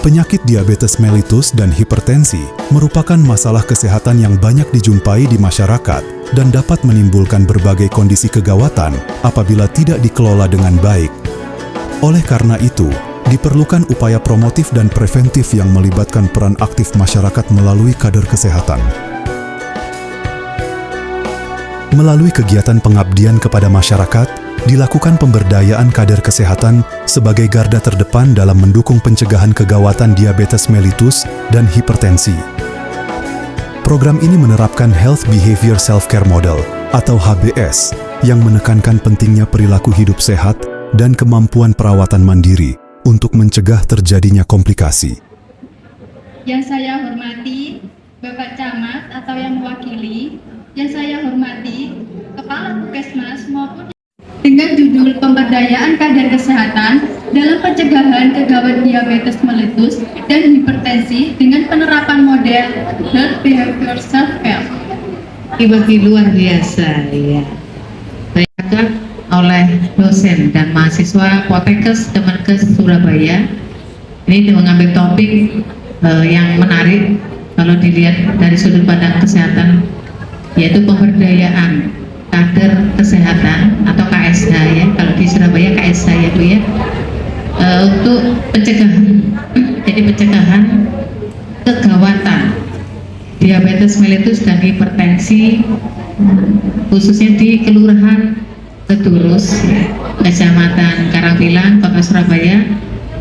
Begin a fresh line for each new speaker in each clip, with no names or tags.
Penyakit diabetes mellitus dan hipertensi merupakan masalah kesehatan yang banyak dijumpai di masyarakat dan dapat menimbulkan berbagai kondisi kegawatan apabila tidak dikelola dengan baik. Oleh karena itu, diperlukan upaya promotif dan preventif yang melibatkan peran aktif masyarakat melalui kader kesehatan. Melalui kegiatan pengabdian kepada masyarakat, dilakukan pemberdayaan kader kesehatan sebagai garda terdepan dalam mendukung pencegahan kegawatan diabetes mellitus dan hipertensi. Program ini menerapkan Health Behavior Self-Care Model atau HBS yang menekankan pentingnya perilaku hidup sehat dan kemampuan perawatan mandiri untuk mencegah terjadinya komplikasi.
Yang saya hormati Bapak Camat atau yang mewakili, yang saya hormati Kepala Puskesmas maupun dengan judul pemberdayaan kader kesehatan dalam pencegahan kegawat diabetes mellitus dan hipertensi dengan penerapan model Health Behavior Self-Care.
Bagi luar biasa ya. Baik oleh dosen dan mahasiswa Poltekkes Kemenkes Surabaya. Ini mengambil topik yang menarik kalau dilihat dari sudut pandang kesehatan, yaitu pemberdayaan kader kesehatan atau KSH ya, kalau di Surabaya KSH ya Bu ya, untuk pencegahan, jadi pencegahan kegawatan diabetes mellitus dan hipertensi khususnya di Kelurahan Kedurus, Kecamatan Karangpilang, Kota Surabaya.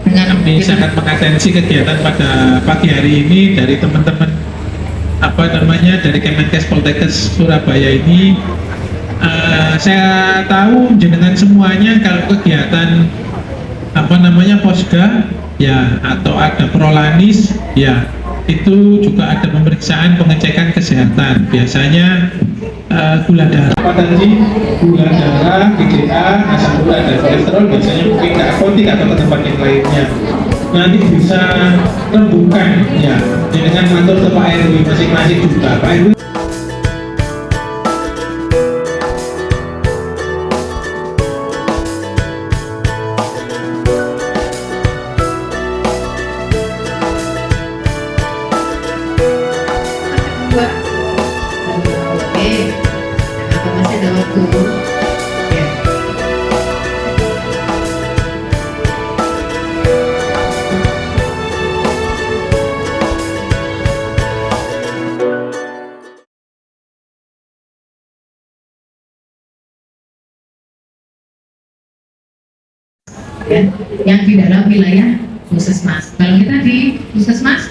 Dengan
ini sangat mengatensi kegiatan pada pagi hari ini dari teman-teman dari Kemenkes Poltekkes Surabaya ini. Saya tahu jenengan semuanya kalau kegiatan posda ya atau ada prolanis ya itu juga ada pemeriksaan pengecekan kesehatan, biasanya gula darah, gula darah, GDA, asam gula dan kolesterol, biasanya mungkin ke apotik atau ke tempat yang lainnya. Nanti bisa rembukan ya dengan matur ke Pak RW masing-masing juga. Pak RW
masih ada waktu ya. Yang di dalam wilayah Puskesmas. Kalau kita di Puskesmas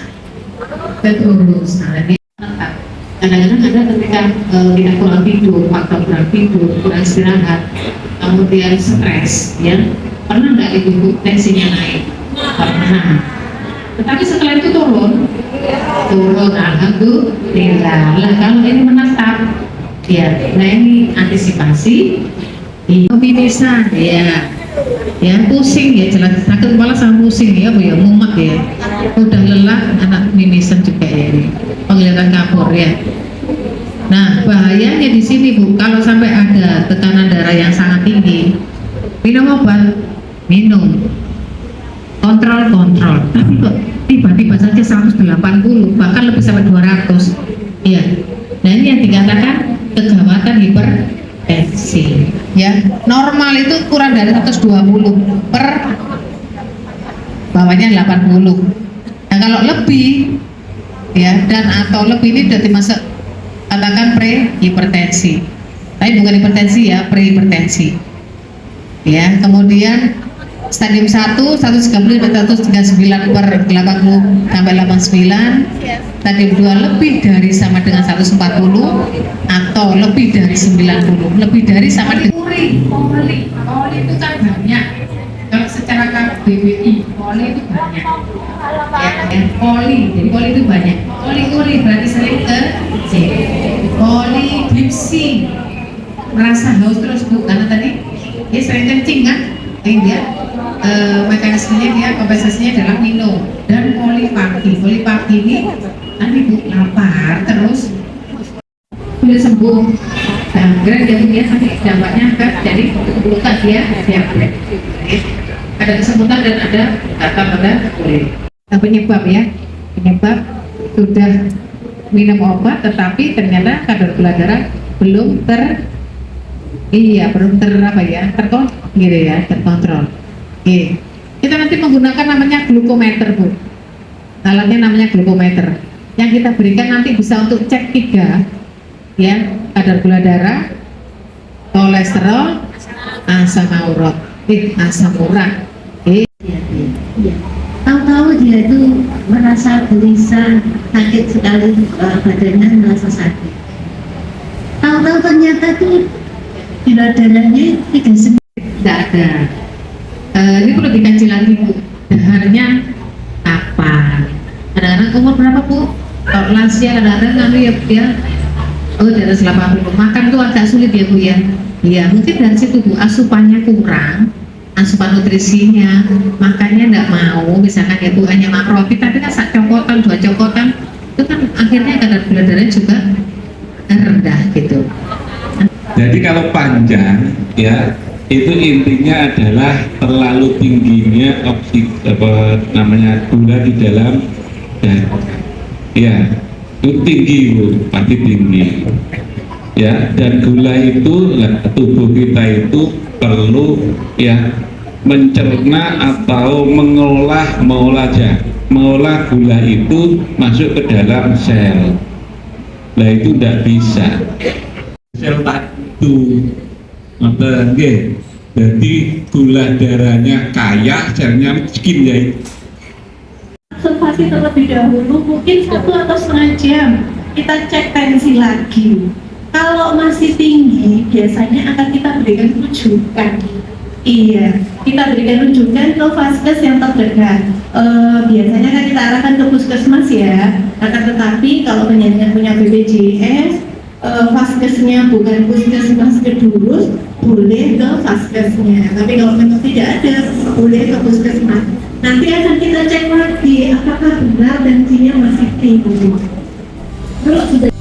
Kedurus, kadang-kadang ada ketika tidak kurang tidur, faktor kurang tidur, kurang istirahat, kemudian stres, ya pernah nggak ibu tensinya naik? Pernah. Tetapi setelah itu turun, alhamdulillah. Lah kalau ini menetap, ya, nah ini antisipasi, peminisan, ya pusing ya, jelas sakit kepala sama pusing ya, Bu ya, mumet ya, udah lelah, anak mimisan juga ya ini. Penglihatan kapur ya. Nah bahayanya di sini Bu, kalau sampai ada tekanan darah yang sangat tinggi, minum obat, kontrol, tapi kok tiba-tiba saja 180, bahkan lebih sampai 200 ya. Nah ini yang dikatakan kegawatan hipertensi ya. Normal itu kurang dari 120 per bawahnya 80. Nah kalau lebih ya dan atau lebih ini sudah dimasuk katakan pre-hipertensi, tapi bukan hipertensi ya, pre-hipertensi ya. Kemudian stadium 1 130 139 per 80 sampai 89, stadium 2 lebih dari sama dengan 140 atau lebih dari 90, lebih dari sama dengan oli itu kan banyak kalau secara BBI, poli itu banyak. Ya, poli, jadi poli itu banyak. Poli berarti sering ke C. Poli dipsi, merasa haus terus Bu, karena tadi dia sering kencing kan, dia mekanismenya dia kompensasinya adalah minum. Dan polipaki ini nanti Bu lapar terus sudah sembuh. Nah, kemudian dia sakit dampaknya ke jadi luka dia diabetes. Ada kesemutan dan ada kata pada kulit. Penyebab ya, penyebab sudah minum obat tetapi ternyata kadar gula darah belum terkontrol gitu ya, terkontrol. Oke. Kita nanti menggunakan namanya glukometer Bu. Alatnya namanya glukometer. Yang kita berikan nanti bisa untuk cek 3 ya, kadar gula darah, kolesterol, asam urat.
Tahu-tahu dia itu merasa gelisah, sakit sekali, badannya merasa sakit. Tahu-tahu ternyata tuh gula darahnya 39.
Tidak ada. Ini perlu dikaji lagi Bu. Daharnya kapan? Kadang-kadang umur berapa Bu? Kalau lansia kadang-kadang nanti ya di atas 80. Makan tuh agak sulit ya Bu ya. Iya, mungkin dari situ Bu, asupannya kurang, asupan nutrisinya, makannya enggak mau, misalkan ya Bu hanya makrofit, tapi kan sak cokotan, 2 cokotan, itu kan akhirnya kadar gula darahnya juga rendah gitu.
Jadi kalau panjang ya, itu intinya adalah terlalu tingginya gula di dalam darah. Ya, itu tinggi Bu, pasti tinggi. Ya, dan gula itu tubuh kita itu perlu ya mencerna atau mengolah gula itu masuk ke dalam sel. Nah itu tidak bisa. Sel padu, jadi gula darahnya kaya, selnya miskin ya.
Observasi terlebih dahulu, mungkin 1 atau setengah jam kita cek tensi lagi. Kalau masih tinggi, biasanya akan kita berikan rujukan. Iya, kita berikan rujukan ke vaskes yang terdekat. Biasanya kan kita arahkan ke puskesmas ya. Akan tetapi kalau penyandang punya BPJS, vaskesnya bukan puskesmas Kedurus, boleh ke vaskesnya. Tapi kalau memang tidak ada, boleh ke puskesmas. Nanti akan kita cek lagi apakah benar tensinya masih tinggi. Kalau sudah